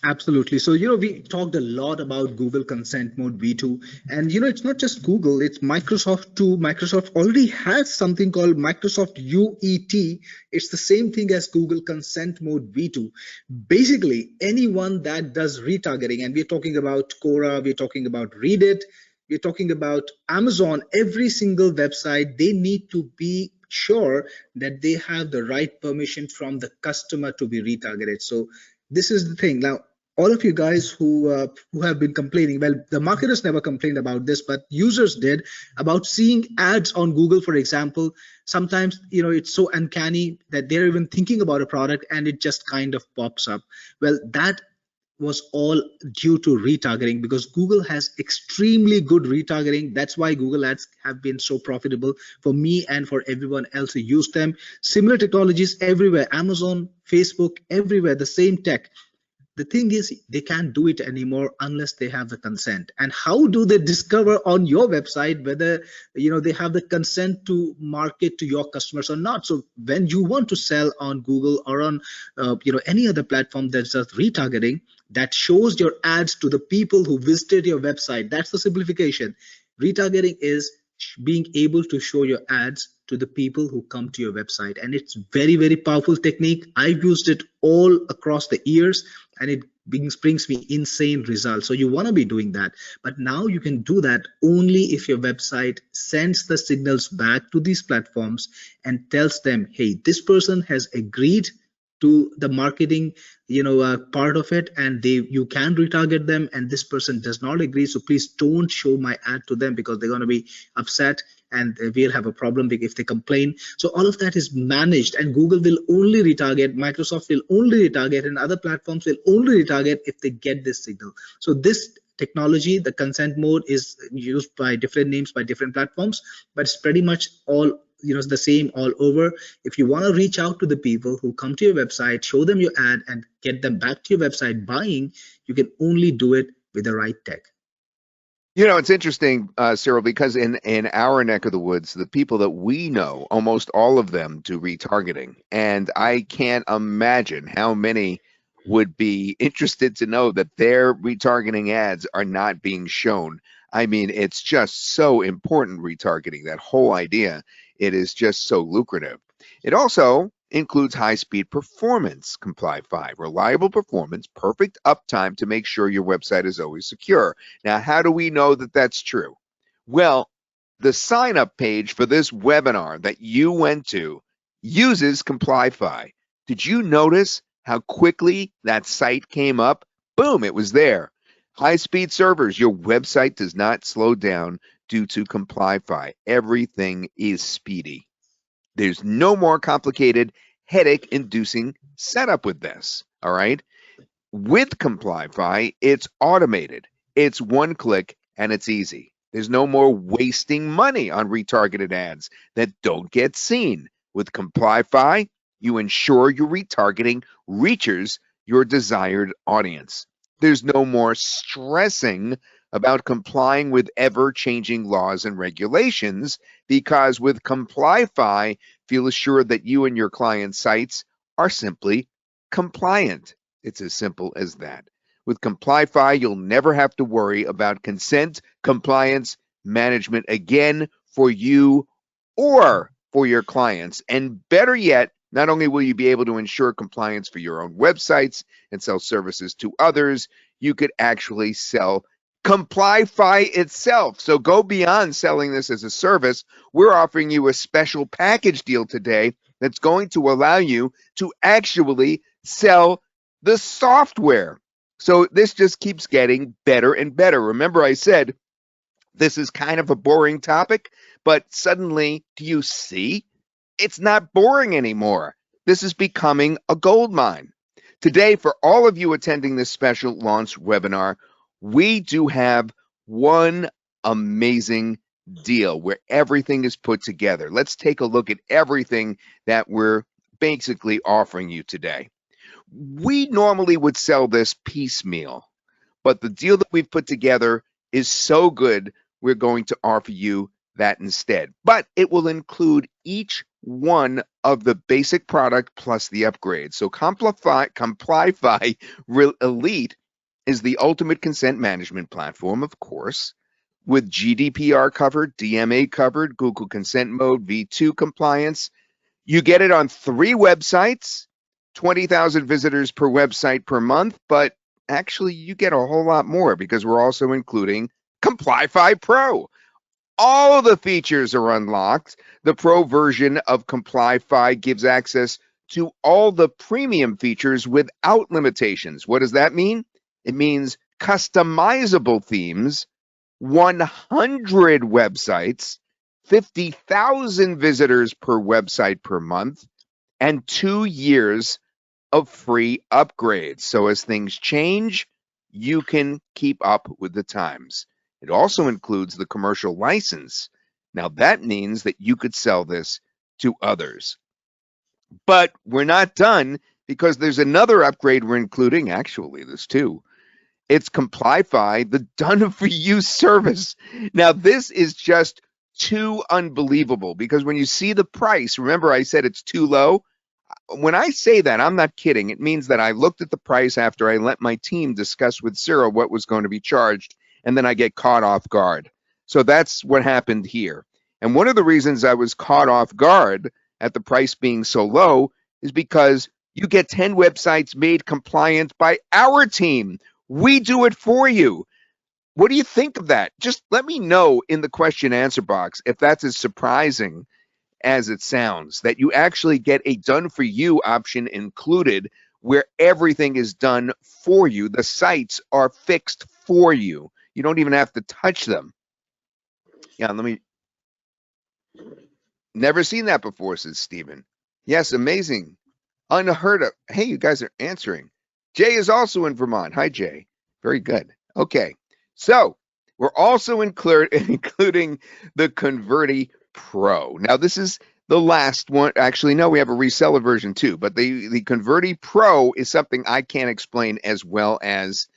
Absolutely. So, we talked a lot about Google Consent Mode V2, and, it's not just Google, it's Microsoft too. Microsoft already has something called Microsoft UET. It's the same thing as Google Consent Mode V2. Basically, anyone that does retargeting, and we're talking about Quora, we're talking about Reddit, we're talking about Amazon, every single website, they need to be sure that they have the right permission from the customer to be retargeted. So this is the thing. Now, all of you guys who have been complaining, well, the marketers never complained about this, but users did, about seeing ads on Google, for example. Sometimes, it's so uncanny that they're even thinking about a product and it just kind of pops up. Well, that was all due to retargeting, because Google has extremely good retargeting. That's why Google ads have been so profitable for me and for everyone else who use them. Similar technologies everywhere, Amazon, Facebook, everywhere, the same tech. The thing is, they can't do it anymore unless they have the consent. And how do they discover on your website whether they have the consent to market to your customers or not? So when you want to sell on Google or on any other platform that's just retargeting, that shows your ads to the people who visited your website. That's the simplification. Retargeting is being able to show your ads to the people who come to your website, and it's very, very powerful technique. I've used it all across the years, and it brings me insane results. So you want to be doing that, but now you can do that only if your website sends the signals back to these platforms and tells them, hey, this person has agreed to the marketing part of it, and you can retarget them, and this person does not agree, so please don't show my ad to them because they're going to be upset and we'll have a problem if they complain. So all of that is managed, and Google will only retarget, Microsoft will only retarget, and other platforms will only retarget if they get this signal. So this technology, the consent mode, is used by different names by different platforms, but it's pretty much all the same all over. If you want to reach out to the people who come to your website, show them your ad and get them back to your website buying, you can only do it with the right tech. It's interesting, Cyril, because in our neck of the woods, the people that we know, almost all of them do retargeting. And I can't imagine how many would be interested to know that their retargeting ads are not being shown. I mean, it's just so important, retargeting, that whole idea. It is just so lucrative. It also includes high-speed performance, Complyfi, reliable performance, perfect uptime to make sure your website is always secure. Now, how do we know that that's true? Well, the sign-up page for this webinar that you went to uses Complyfi. Did you notice how quickly that site came up? Boom, it was there. High-speed servers, your website does not slow down due to Complyfi. Everything is speedy. There's no more complicated, headache-inducing setup with this, all right? With Complyfi, it's automated. It's one click and it's easy. There's no more wasting money on retargeted ads that don't get seen. With Complyfi, you ensure your retargeting reaches your desired audience. There's no more stressing about complying with ever-changing laws and regulations, because with Complyfi, feel assured that you and your client sites are simply compliant. It's as simple as that. With Complyfi, you'll never have to worry about consent, compliance, management again for you or for your clients. And better yet, not only will you be able to ensure compliance for your own websites and sell services to others, you could actually sell Complyfi itself. So go beyond selling this as a service. We're offering you a special package deal today that's going to allow you to actually sell the software. So this just keeps getting better and better. Remember, I said this is kind of a boring topic, but suddenly, do you see? It's not boring anymore. This is becoming a gold mine. Today, for all of you attending this special launch webinar, we do have one amazing deal where everything is put together. Let's take a look at everything that we're basically offering you today. We normally would sell this piecemeal, but the deal that we've put together is so good, we're going to offer you that instead. But it will include each one of the basic product plus the upgrade. So Complyfi Elite is the ultimate consent management platform, of course, with GDPR covered, DMA covered, Google Consent Mode, V2 compliance. You get it on 3 websites, 20,000 visitors per website per month, but actually you get a whole lot more because we're also including Complyfi Pro, all the features are unlocked. The Pro version of Complyfi gives access to all the premium features without limitations. What does that mean? It means customizable themes, 100 websites, 50,000 visitors per website per month, and 2 years of free upgrades. So as things change, you can keep up with the times. It also includes the commercial license. Now that means that you could sell this to others. But we're not done because there's another upgrade we're including. Actually, there's two. It's Complyfi, the done for you service. Now, this is just too unbelievable because when you see the price, remember I said it's too low? When I say that, I'm not kidding. It means that I looked at the price after I let my team discuss with Cyril what was going to be charged, and then I get caught off guard. So that's what happened here. And one of the reasons I was caught off guard at the price being so low is because you get 10 websites made compliant by our team. We do it for you. What do you think of that? Just let me know in the question answer box if that's as surprising as it sounds, that you actually get a done for you option included where everything is done for you. The sites are fixed for you. You don't even have to touch them. Yeah, let me. Never seen that before, says Stephen. Yes, amazing. Unheard of. Hey, you guys are answering. Jay is also in Vermont. Hi, Jay. Very good. Okay. So we're also including the Converti Pro. Now, this is the last one. Actually, no, we have a reseller version too, but the Converti Pro is something I can't explain as well as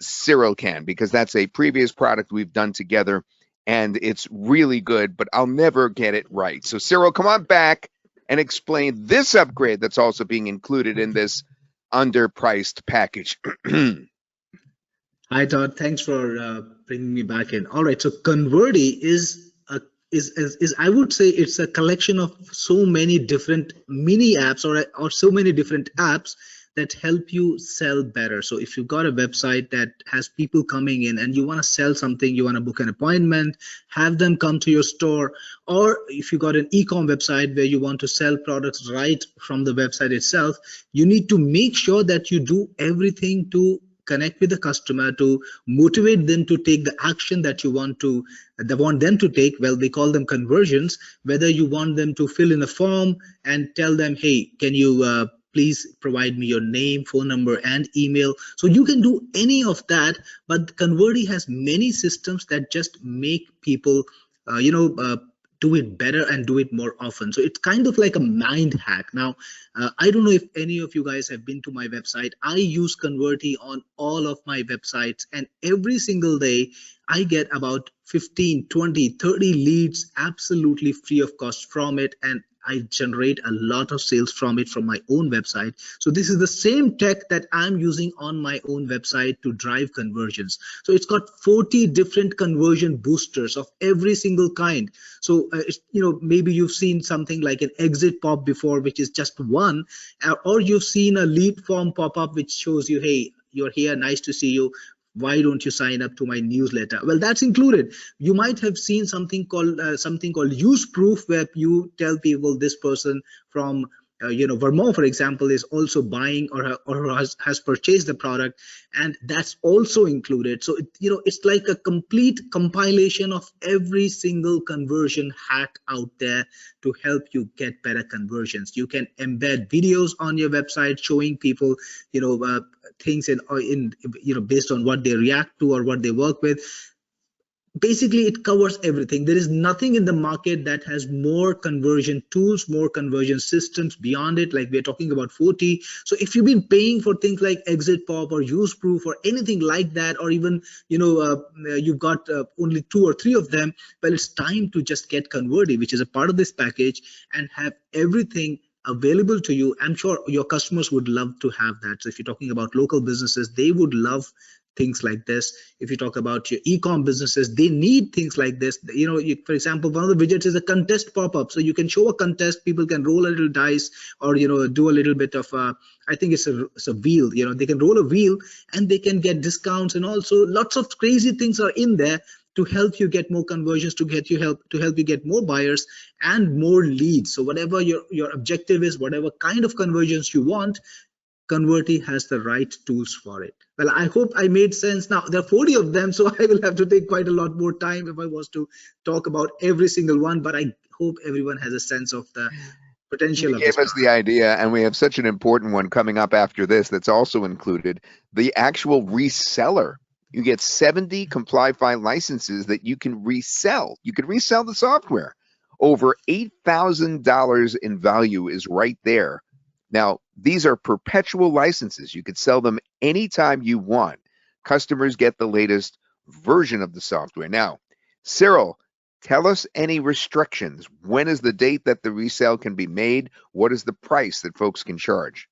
Cyril can because that's a previous product we've done together and it's really good, but I'll never get it right. So, Cyril, come on back and explain this upgrade that's also being included in this underpriced package. Hi, Todd. Thanks for bringing me back in. All right. So Converti is I would say it's a collection of so many different mini apps or so many different apps that help you sell better. So if you've got a website that has people coming in and you want to sell something, you want to book an appointment, have them come to your store, or if you got an e-com website where you want to sell products right from the website itself, you need to make sure that you do everything to connect with the customer, to motivate them to take the action that you want them to take. Well, they call them conversions. Whether you want them to fill in a form and tell them, hey, can you please provide me your name, phone number, and email. So you can do any of that, but Converti has many systems that just make people do it better and do it more often. So it's kind of like a mind hack. Now, I don't know if any of you guys have been to my website. I use Converti on all of my websites, and every single day I get about 15, 20, 30 leads absolutely free of cost from it, and I generate a lot of sales from it from my own website. So this is the same tech that I'm using on my own website to drive conversions. So it's got 40 different conversion boosters of every single kind. So maybe you've seen something like an exit pop before, which is just one, or you've seen a lead form pop up which shows you, hey, you're here, nice to see you, why don't you sign up to my newsletter? Well, that's included. You might have seen something called use proof, where you tell people this person from Vermont, for example, is also buying or has purchased the product, and that's also included. So it's like a complete compilation of every single conversion hack out there to help you get better conversions. You can embed videos on your website showing people things in based on what they react to or what they work with. Basically, it covers everything. There is nothing in the market that has more conversion tools, more conversion systems beyond it. Like we're talking about 40. So if you've been paying for things like exit pop or use proof or anything like that, or even you've got only 2 or 3 of them, well, it's time to just get Converti, which is a part of this package, and have everything available to you. I'm sure your customers would love to have that. So if you're talking about local businesses, they would love things like this. If you talk about your e-com businesses, they need things like this. For example, one of the widgets is a contest pop-up. So you can show a contest, people can roll a little dice, or do a little bit of I think it's a wheel. They can roll a wheel and they can get discounts, and also lots of crazy things are in there to help you get more conversions, to help you get more buyers and more leads. So whatever your objective is, whatever kind of conversions you want, Converti has the right tools for it. Well, I hope I made sense. Now, there are 40 of them, so I will have to take quite a lot more time if I was to talk about every single one, but I hope everyone has a sense of the You potential of gave this us the idea, and we have such an important one coming up after this that's also included, the actual reseller. You get 70 Complyfi licenses that you can resell. You can resell the software. Over $8,000 in value is right there. Now, these are perpetual licenses. You could sell them anytime you want. Customers get the latest version of the software. Now, Cyril, tell us any restrictions. When is the date that the resale can be made? What is the price that folks can charge?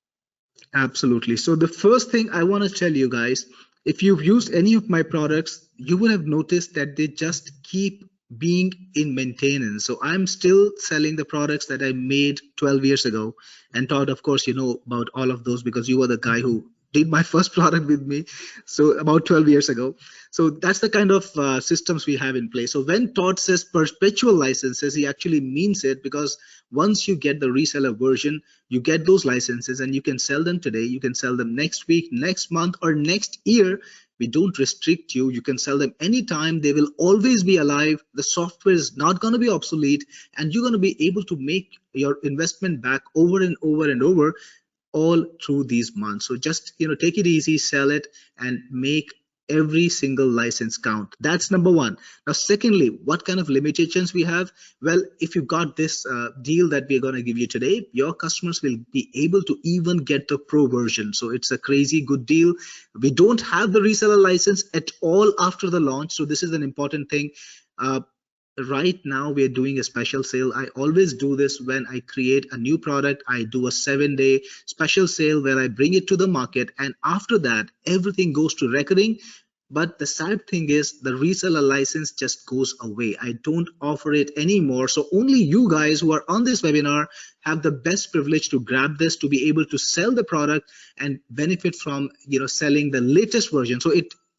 Absolutely. So the first thing I want to tell you guys, if you've used any of my products, you would have noticed that they just keep being in maintenance. So I'm still selling the products that I made 12 years ago. And Todd, of course, you know about all of those because you were the guy who did my first product with me. So about 12 years ago. So that's the kind of systems we have in place. So when Todd says perpetual licenses, he actually means it because once you get the reseller version, you get those licenses and you can sell them today, you can sell them next week, next month, or next year. We don't restrict you. You can sell them anytime. They will always be alive. The software is not going to be obsolete, and you're going to be able to make your investment back over and over and over all through these months. So just take it easy, sell it, and make every single license count. That's number one. Now secondly, what kind of limitations we have? Well, if you got this deal that we're going to give you today, your customers will be able to even get the pro version. So it's a crazy good deal. We don't have the reseller license at all after the launch, so this is an important thing. Right now we are doing a special sale. I always do this when I create a new product. I do a 7-day special sale where I bring it to the market, and after that everything goes to recurring. But the sad thing is the reseller license just goes away. I don't offer it anymore. So only you guys who are on this webinar have the best privilege to grab this, to be able to sell the product and benefit from selling the latest version. So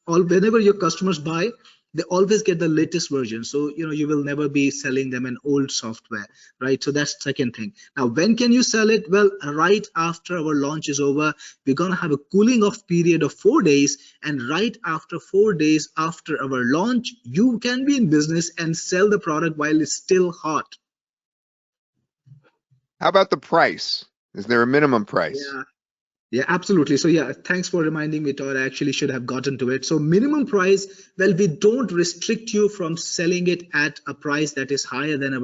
whenever your customers buy, they always get the latest version. So you will never be selling them an old software, right? So that's the second thing. Now, when can you sell it? Well, right after our launch is over, we're going to have a cooling off period of 4 days, and right after 4 days after our launch, you can be in business and sell the product while it's still hot. How about the price? Is there a minimum price? Yeah, absolutely. So yeah, thanks for reminding me, Todd. I actually should have gotten to it. So minimum price, well, we don't restrict you from selling it at a price that is higher than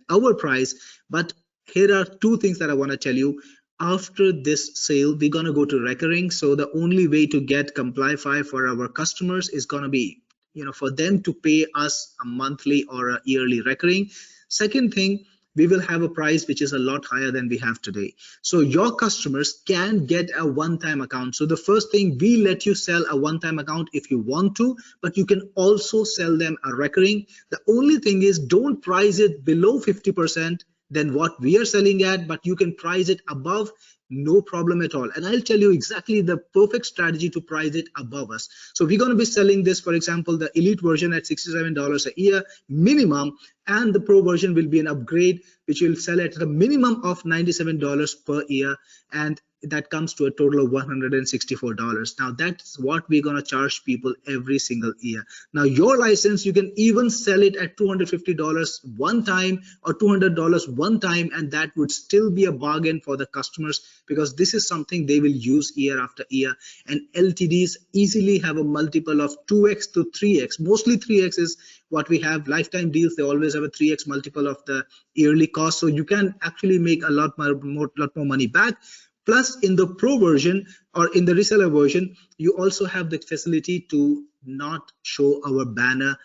our price. But here are two things that I want to tell you. After this sale, we're going to go to recurring. So the only way to get Complyfi for our customers is going to be, for them to pay us a monthly or a yearly recurring. Second thing, we will have a price which is a lot higher than we have today. So your customers can get a one-time account. So the first thing, we let you sell a one-time account if you want to, but you can also sell them a recurring. The only thing is, don't price it below 50% than what we are selling at, but you can price it above, no problem at all. And I'll tell you exactly the perfect strategy to price it above us. So we're going to be selling this, for example, the elite version at $67 a year minimum, and the pro version will be an upgrade which will sell at a minimum of $97 per year, and that comes to a total of $164. Now that's what we're going to charge people every single year. Now your license, you can even sell it at $250 one time or $200 one time, and that would still be a bargain for the customers because this is something they will use year after year. And LTDs easily have a multiple of 2x to 3x. Mostly 3x is what we have. Lifetime deals, they always have a 3x multiple of the yearly cost, so you can actually make a lot more money back. Plus, in the pro version or in the reseller version, you also have the facility to not show our banner.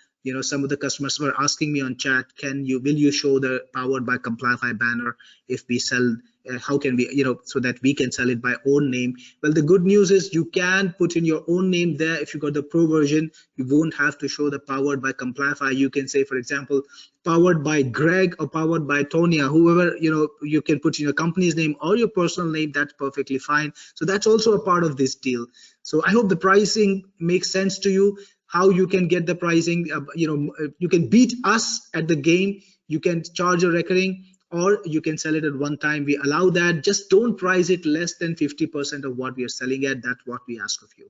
Some of the customers were asking me on chat, will you show the powered by Complyfi banner if we sell? How can we, so that we can sell it by own name? Well, the good news is you can put in your own name there. If you got the pro version, you won't have to show the powered by Complyfi. You can say, for example, powered by Greg or powered by Tonya, whoever, you can put in your company's name or your personal name. That's perfectly fine. So that's also a part of this deal. So I hope the pricing makes sense to you. how you can get the pricing. You can beat us at the game. You can charge a recurring, or you can sell it at one time. We allow that. Just don't price it less than 50% of what we are selling at. That's what we ask of you.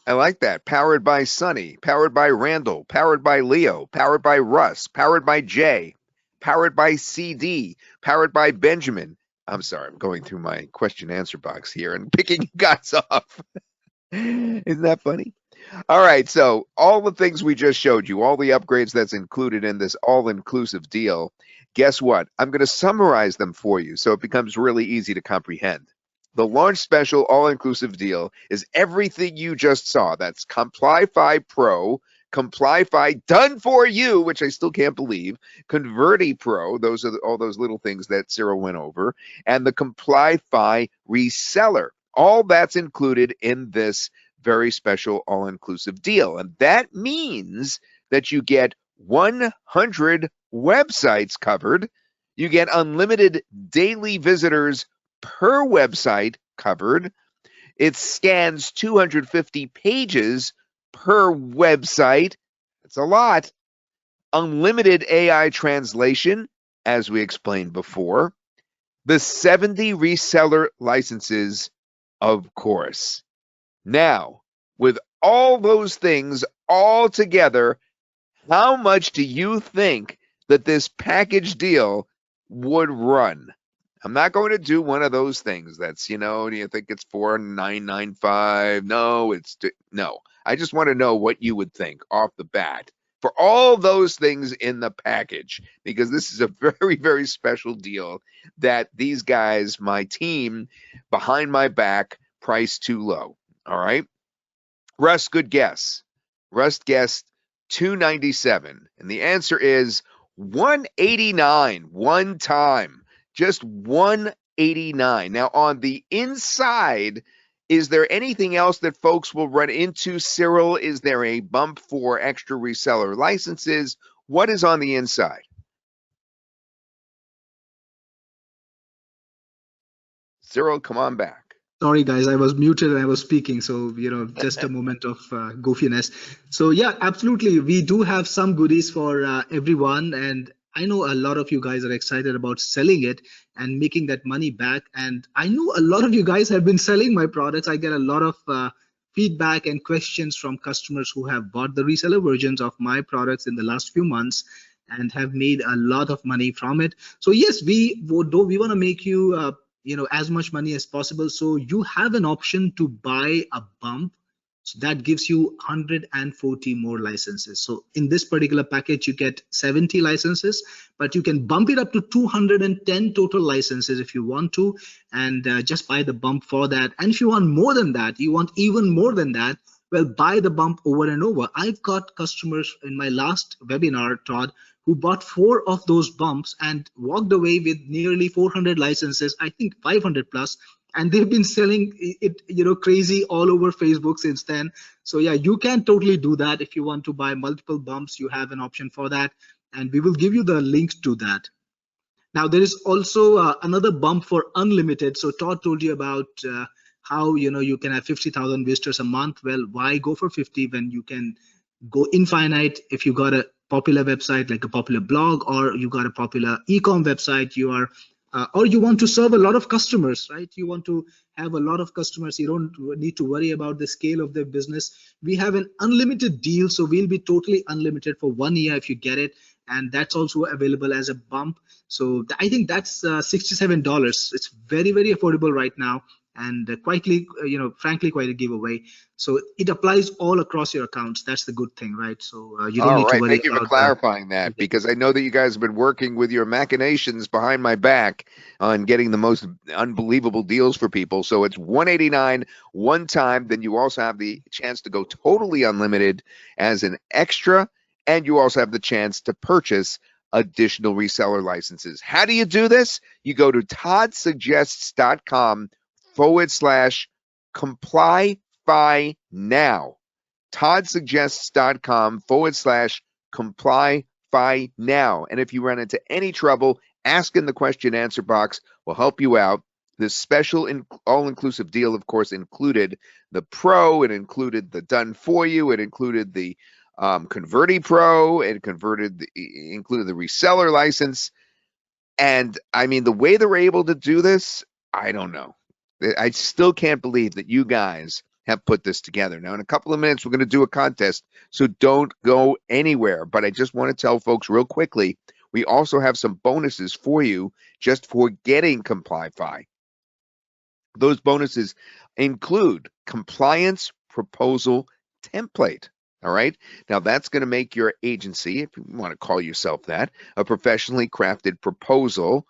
I like that. Powered by Sunny, powered by Randall, powered by Leo, powered by Russ, powered by Jay, powered by CD, powered by Benjamin. I'm sorry, I'm going through my question answer box here and picking you guys off. Isn't that funny? All right, so all the things we just showed you, all the upgrades that's included in this all-inclusive deal, guess what? I'm going to summarize them for you so it becomes really easy to comprehend. The launch special all-inclusive deal is everything you just saw. That's Complyfi Pro, Complyfi Done For You, which I still can't believe, Converti Pro, those are all those little things that Cyril went over, and the Complyfi Reseller. All that's included in this very special all-inclusive deal. And that means that you get 100 websites covered. You get unlimited daily visitors per website covered. It scans 250 pages per website. That's a lot. Unlimited AI translation, as we explained before. The 70 reseller licenses, of course. Now, with all those things all together, how much do you think that this package deal would run? I'm not going to do one of those things that's, do you think it's $4,995? No. I just want to know what you would think off the bat for all those things in the package, because this is a very, very special deal that these guys, my team, behind my back, priced too low. All right. Russ, good guess. Russ guessed 297, and the answer is 189 one time. Just 189. Now, on the inside, is there anything else that folks will run into, Cyril? Is there a bump for extra reseller licenses? What is on the inside? Cyril, come on back. Sorry, guys, I was muted and I was speaking. So, just a moment of goofiness. So, yeah, absolutely. We do have some goodies for everyone. And I know a lot of you guys are excited about selling it and making that money back. And I know a lot of you guys have been selling my products. I get a lot of feedback and questions from customers who have bought the reseller versions of my products in the last few months and have made a lot of money from it. So, yes, we want to make you as much money as possible. So you have an option to buy a bump. So that gives you 140 more licenses. So in this particular package, you get 70 licenses, but you can bump it up to 210 total licenses if you want to, and just buy the bump for that. And if you want more than that, you want even more than that, well, buy the bump over and over. I've got customers in my last webinar, Todd, who bought 4 of those bumps and walked away with nearly 400 licenses, I think 500 plus, and they've been selling it, crazy all over Facebook since then. So yeah, you can totally do that. If you want to buy multiple bumps, you have an option for that, and we will give you the links to that. Now, there is also another bump for unlimited. So Todd told you about how you can have 50,000 visitors a month. Well, why go for 50 when you can go infinite? If you got a popular website like a popular blog, or you got a popular e-com website, you are or you want to serve a lot of customers, right? You want to have a lot of customers. You don't need to worry about the scale of their business. We have an unlimited deal, so we'll be totally unlimited for 1 year if you get it, and that's also available as a bump. So I think that's $67. It's very, very affordable right now, and frankly, quite a giveaway. So it applies all across your accounts. That's the good thing, right? So you don't need to worry. Thank you for clarifying that, because I know that you guys have been working with your machinations behind my back on getting the most unbelievable deals for people. So it's $189 one time. Then you also have the chance to go totally unlimited as an extra, and you also have the chance to purchase additional reseller licenses. How do you do this? You go to toddsuggests.com/Complyfi now. toddsuggests.com/Complyfi now. And if you run into any trouble, ask in the question answer box. We'll help you out. This special all-inclusive deal, of course, included the Pro, it included the Done For You, it included the Converti Pro, it included the reseller license. And I mean, the way they're able to do this, I don't know. I still can't believe that you guys have put this together. Now, in a couple of minutes, we're going to do a contest, so don't go anywhere. But I just want to tell folks real quickly, we also have some bonuses for you just for getting Complyfi. Those bonuses include compliance proposal template. All right. Now that's going to make your agency, if you want to call yourself that, a professionally crafted proposal.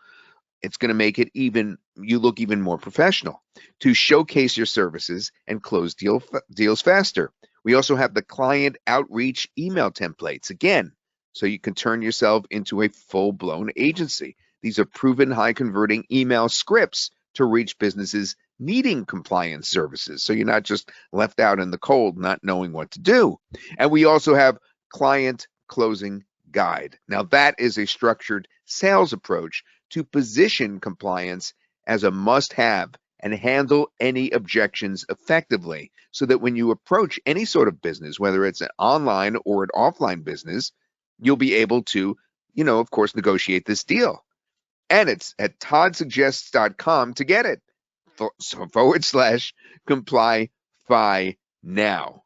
It's going to make it you look even more professional to showcase your services and close deals faster. We also have the client outreach email templates, again, so you can turn yourself into a full-blown agency. These are proven high converting email scripts to reach businesses needing compliance services, so you're not just left out in the cold not knowing what to do. And we also have client closing guide. Now that is a structured sales approach to position compliance as a must-have and handle any objections effectively, so that when you approach any sort of business, whether it's an online or an offline business, you'll be able to, of course, negotiate this deal. And it's at toddsuggests.com to get it. /Complyfi now.